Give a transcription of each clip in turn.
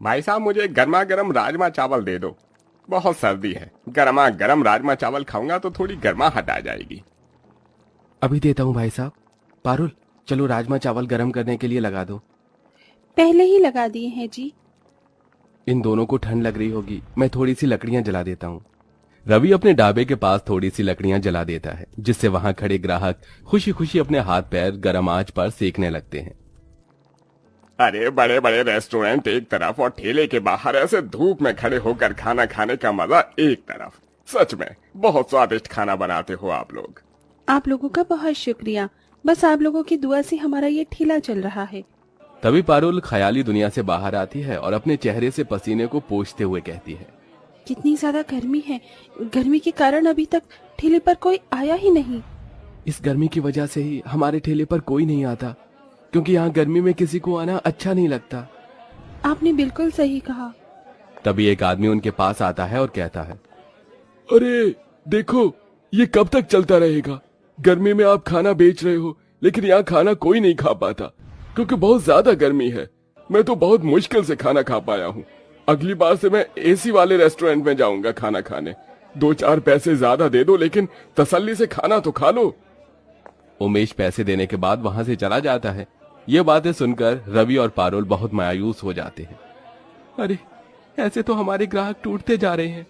भाई साहब, मुझे गर्मा गर्म राजमा चावल दे दो। बहुत सर्दी है, गर्मा गर्म राजमा चावल खाऊंगा तो थोड़ी गर्माहट आ जाएगी। अभी देता हूँ भाई साहब। पारुल, चलो राजमा चावल गरम करने के लिए लगा दो। पहले ही लगा दिए हैं जी। इन दोनों को ठंड लग रही होगी, मैं थोड़ी सी लकड़ियां जला देता हूँ। रवि अपने ढाबे के पास थोड़ी सी लकड़ियां जला देता है, जिससे वहां खड़े ग्राहक खुशी खुशी अपने हाथ पैर गरम आंच पर सेकने लगते हैं। अरे बड़े बड़े रेस्टोरेंट एक तरफ और ठेले के बाहर ऐसे धूप में खड़े होकर खाना खाने का मजा एक तरफ। सच में बहुत स्वादिष्ट खाना बनाते हो आप लोग। आप लोगों का बहुत शुक्रिया। बस आप लोगों की दुआ से हमारा ये ठेला चल रहा है। तभी पारुल ख्याली दुनिया से बाहर आती है और अपने चेहरे से पसीने को पोंछते हुए कहती है, कितनी ज्यादा गर्मी है। गर्मी के कारण अभी तक ठेले पर कोई आया ही नहीं। इस गर्मी की वजह से ही हमारे ठेले पर कोई नहीं आता, क्योंकि यहाँ गर्मी में किसी को आना अच्छा नहीं लगता। आपने बिल्कुल सही कहा। तभी एक आदमी उनके पास आता है और कहता है, अरे देखो, ये कब तक चलता रहेगा? गर्मी में आप खाना बेच रहे हो, लेकिन यहाँ खाना कोई नहीं खा पाता, क्योंकि बहुत ज्यादा गर्मी है। मैं तो बहुत मुश्किल से खाना खा पाया हूँ। अगली बार से मैं एसी वाले रेस्टोरेंट में जाऊंगा खाना खाने। 2-4 पैसे ज्यादा दे दो, लेकिन तसल्ली से खाना तो खा लो। उमेश पैसे देने के बाद वहां से चला जाता है। ये बातें सुनकर रवि और पारुल बहुत मायूस हो जाते हैं। अरे, ऐसे तो हमारे ग्राहक टूटते जा रहे हैं।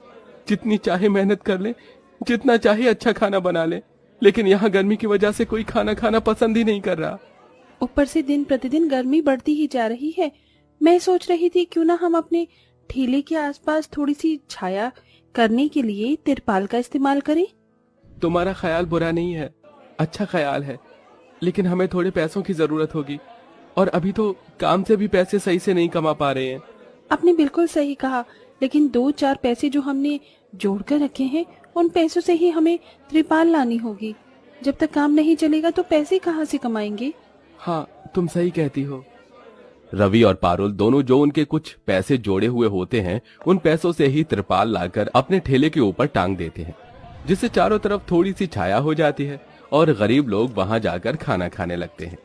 जितनी चाहे मेहनत कर ले, जितना चाहे अच्छा खाना बना ले, लेकिन यहाँ गर्मी की वजह से कोई खाना खाना पसंद ही नहीं कर रहा। ऊपर से दिन प्रतिदिन गर्मी बढ़ती ही जा रही है। मैं सोच रही थी क्यों ना हम अपने ठेले के आसपास थोड़ी सी छाया करने के लिए तिरपाल का इस्तेमाल करें। तुम्हारा ख्याल बुरा नहीं है, अच्छा ख्याल है, लेकिन हमें थोड़े पैसों की जरूरत होगी, और अभी तो काम से भी पैसे सही से नहीं कमा पा रहे हैं। आपने बिल्कुल सही कहा, लेकिन 2-4 पैसे जो हमने जोड़ कर रखे हैं, उन पैसों से ही हमें त्रिपाल लानी होगी। जब तक काम नहीं चलेगा तो पैसे कहाँ से कमाएंगे? हाँ, तुम सही कहती हो। रवि और पारुल दोनों जो उनके कुछ पैसे जोड़े हुए होते हैं, उन पैसों से ही त्रिपाल लाकर अपने ठेले के ऊपर टांग देते हैं, जिससे चारों तरफ थोड़ी सी छाया हो जाती है और गरीब लोग वहां जाकर खाना खाने लगते हैं।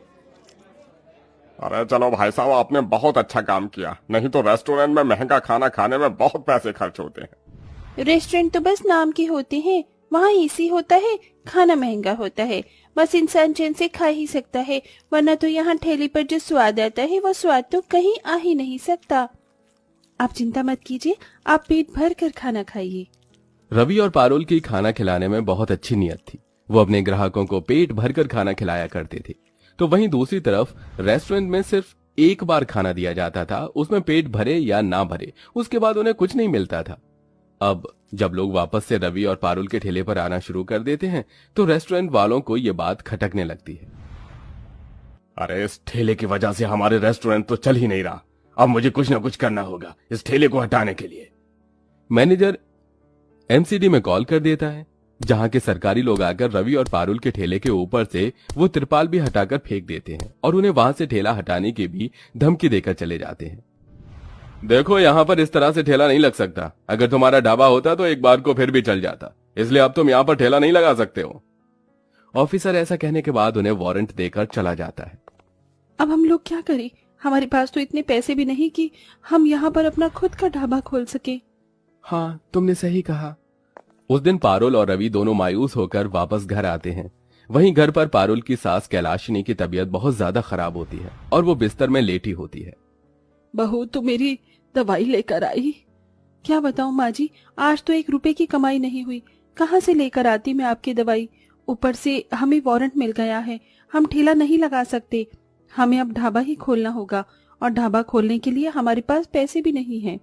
अरे चलो भाई साहब, आपने बहुत अच्छा काम किया, नहीं तो रेस्टोरेंट में महंगा खाना खाने में बहुत पैसे खर्च होते हैं। रेस्टोरेंट तो बस नाम के होते हैं, वहाँ एसी होता है, खाना महंगा होता है, बस इंसान चैन से खा ही सकता है, वरना तो यहाँ ठेले पर जो स्वाद आता है वो स्वाद तो कहीं आ ही नहीं सकता। आप चिंता मत कीजिए, आप पेट भर कर खाना खाइए। रवि और पारुल की खाना खिलाने में बहुत अच्छी नियत थी। वो अपने ग्राहकों को पेट भरकर खाना खिलाया करते थे। तो वहीं दूसरी तरफ रेस्टोरेंट में सिर्फ एक बार खाना दिया जाता था, उसमें पेट भरे या ना भरे, उसके बाद उन्हें कुछ नहीं मिलता था। अब जब लोग वापस से रवि और पारुल के ठेले पर आना शुरू कर देते हैं, तो रेस्टोरेंट वालों को ये बात खटकने लगती है। अरे इस ठेले की वजह से हमारे रेस्टोरेंट तो चल ही नहीं रहा। अब मुझे कुछ ना कुछ करना होगा इस ठेले को हटाने के लिए। मैनेजर एमसीडी में कॉल कर देता है, जहां के सरकारी लोग आकर रवि और पारुल के ठेले के ऊपर से वो तिरपाल भी हटाकर फेंक देते हैं और उन्हें वहां से ठेला हटाने की भी धमकी देकर चले जाते हैं। देखो, यहाँ पर इस तरह से ठेला नहीं लग सकता। अगर तुम्हारा ढाबा होता तो एक बार को फिर भी चल जाता, इसलिए अब तुम यहाँ पर ठेला नहीं लगा सकते हो। ऑफिसर ऐसा कहने के बाद उन्हें वारंट देकर चला जाता है। अब हम लोग क्या करें? हमारे पास तो इतने पैसे भी नहीं कि हम यहाँ पर अपना खुद का ढाबा खोल सके। हाँ, तुमने सही कहा। उस दिन पारुल और रवि दोनों मायूस होकर वापस घर आते हैं। वहीं घर पर पारुल की सास कैलाशिनी की तबीयत बहुत ज्यादा खराब होती है और वो बिस्तर में लेटी होती है। बहू तो मेरी दवाई लेकर आई। क्या बताऊं माँ जी, आज तो 1 रुपए की कमाई नहीं हुई। कहाँ से लेकर आती मैं आपकी दवाई? ऊपर से हमें वारंट मिल गया है, हम ठेला नहीं लगा सकते। हमें अब ढाबा ही खोलना होगा, और ढाबा खोलने के लिए हमारे पास पैसे भी नहीं हैं।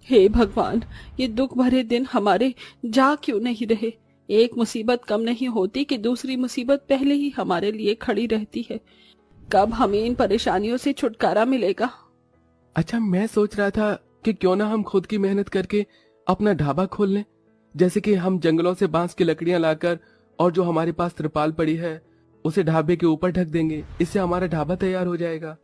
हे भगवान, ये दुख भरे दिन हमारे जा क्यों नहीं रहे? एक मुसीबत कम नहीं होती कि दूसरी मुसीबत पहले ही हमारे लिए खड़ी रहती है। कब हमें इन परेशानियों से छुटकारा मिलेगा? अच्छा, मैं सोच रहा था कि क्यों ना हम खुद की मेहनत करके अपना ढाबा खोल लें। जैसे कि हम जंगलों से बांस की लकड़ियां लाकर और जो हमारे पास त्रिपाल पड़ी है उसे ढाबे के ऊपर ढक देंगे, इससे हमारा ढाबा तैयार हो जाएगा।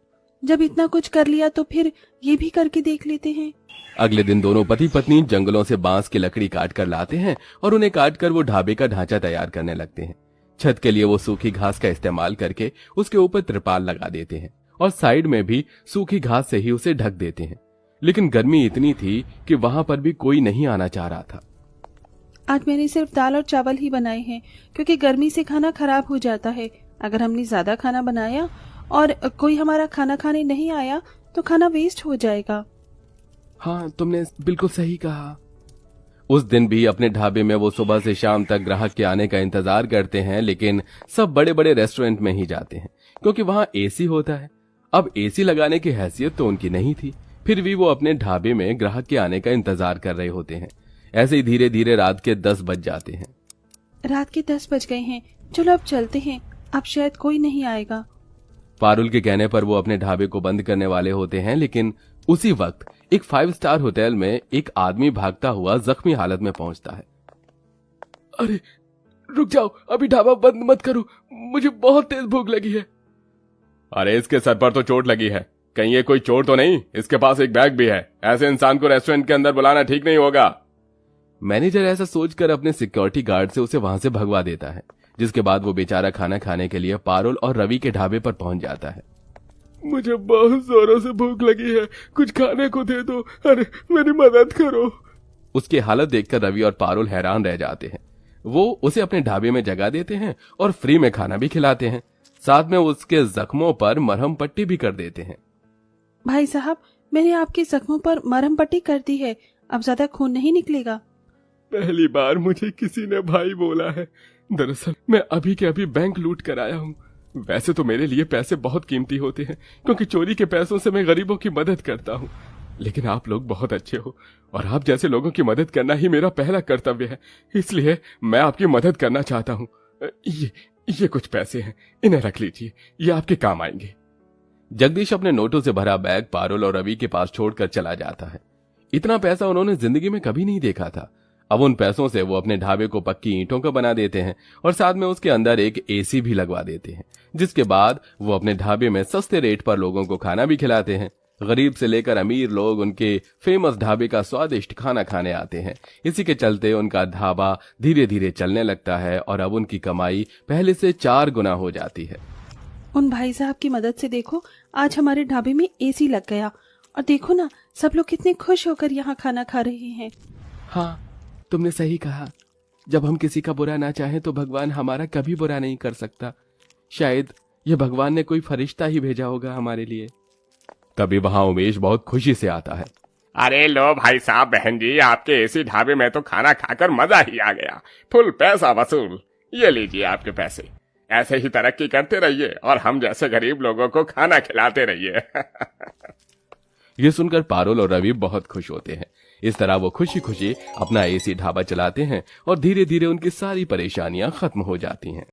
जब इतना कुछ कर लिया तो फिर ये भी करके देख लेते हैं। अगले दिन दोनों पति पत्नी जंगलों से बांस की लकड़ी काट कर लाते हैं और उन्हें काट कर वो ढाबे का ढांचा तैयार करने लगते हैं। छत के लिए वो सूखी घास का इस्तेमाल करके उसके ऊपर त्रिपाल लगा देते हैं और साइड में भी सूखी घास से ही उसे ढक देते हैं। लेकिन गर्मी इतनी थी कि वहां पर भी कोई नहीं आना चाह रहा था। आज मैंने सिर्फ दाल और चावल ही बनाए हैं क्योंकि गर्मी से खाना खराब हो जाता है। अगर हमने ज्यादा खाना बनाया और कोई हमारा खाना खाने नहीं आया तो खाना वेस्ट हो जाएगा। हाँ, तुमने बिल्कुल सही कहा। उस दिन भी अपने ढाबे में वो सुबह से शाम तक ग्राहक के आने का इंतजार करते हैं, लेकिन सब बड़े बड़े रेस्टोरेंट में ही जाते हैं क्योंकि वहां एसी होता है। अब एसी लगाने की हैसियत तो उनकी नहीं थी, फिर भी वो अपने ढाबे में ग्राहक के आने का इंतजार कर रहे होते हैं। ऐसे ही धीरे धीरे रात के 10 बज जाते हैं। रात के 10 बज गए हैं, चलो अब चलते हैं, अब शायद कोई नहीं आएगा। पारुल के कहने पर वो अपने ढाबे को बंद करने वाले होते हैं, लेकिन उसी वक्त एक 5 स्टार होटल में एक आदमी भागता हुआ जख्मी हालत में पहुंचता है। अरे रुक जाओ, अभी ढाबा बंद मत करो, मुझे बहुत तेज भूख लगी है। अरे इसके सर पर तो चोट लगी है, कहीं ये कोई चोर तो नहीं? इसके पास एक बैग भी है, ऐसे इंसान को रेस्टोरेंट के अंदर बुलाना ठीक नहीं होगा। मैनेजर ऐसा सोचकर अपने सिक्योरिटी गार्ड से उसे वहां से भगवा देता है, जिसके बाद वो बेचारा खाना खाने के लिए पारुल और रवि के ढाबे पर पहुंच जाता है। मुझे बहुत जोरों से भूख लगी है, कुछ खाने को दे दो, अरे मेरी मदद करो। उसकी हालत देखकर रवि और पारुल हैरान रह जाते हैं। वो उसे अपने ढाबे में जगह देते हैं और फ्री में खाना भी खिलाते हैं, साथ में उसके जख्मों पर मरहम पट्टी भी कर देते हैं। भाई साहब, मैंने आपके जख्मों पर मरहम पट्टी कर दी है, अब ज्यादा खून नहीं निकलेगा। पहली बार मुझे किसी ने भाई बोला है। दरअसल मैं अभी के अभी बैंक लूट कर आया हूँ। वैसे तो मेरे लिए पैसे बहुत कीमती होते हैं क्योंकि चोरी के पैसों से मैं गरीबों की मदद करता हूँ, लेकिन आप लोग बहुत अच्छे हो और आप जैसे लोगों की मदद करना ही मेरा पहला कर्तव्य है, इसलिए मैं आपकी मदद करना चाहता हूँ। ये कुछ पैसे हैं, इन्हें रख लीजिए, ये आपके काम आएंगे। जगदीश अपने नोटों से भरा बैग पारुल और रवि के पास छोड़कर चला जाता है। इतना पैसा उन्होंने जिंदगी में कभी नहीं देखा था। अब उन पैसों से वो अपने ढाबे को पक्की ईंटों का बना देते हैं और साथ में उसके अंदर एक एसी भी लगवा देते हैं, जिसके बाद वो अपने ढाबे में सस्ते रेट पर लोगों को खाना भी खिलाते हैं। गरीब से लेकर अमीर लोग उनके फेमस ढाबे का स्वादिष्ट खाना खाने आते हैं। इसी के चलते उनका ढाबा धीरे धीरे चलने लगता है और अब उनकी कमाई पहले से 4 गुना हो जाती है। उन भाई साहब की मदद से देखो, आज हमारे ढाबे में एसी लग गया और देखो ना, सब लोग कितने खुश होकर यहाँ खाना खा रहे हैं। हाँ, तुमने सही कहा, जब हम किसी का बुरा ना चाहें तो भगवान हमारा कभी बुरा नहीं कर सकता। शायद ये भगवान ने कोई फरिश्ता ही भेजा होगा हमारे लिए। तभी वहां उमेश बहुत खुशी से आता है। अरे लो भाई साहब बहन जी, आपके एसी ढाबे में तो खाना खाकर मजा ही आ गया, फुल पैसा वसूल। ये लीजिए आपके पैसे, ऐसे ही तरक्की करते रहिए और हम जैसे गरीब लोगों को खाना खिलाते रहिए। ये सुनकर पारुल और रवि बहुत खुश होते हैं। इस तरह वो खुशी खुशी अपना एसी ढाबा चलाते हैं और धीरे धीरे उनकी सारी परेशानियां खत्म हो जाती हैं।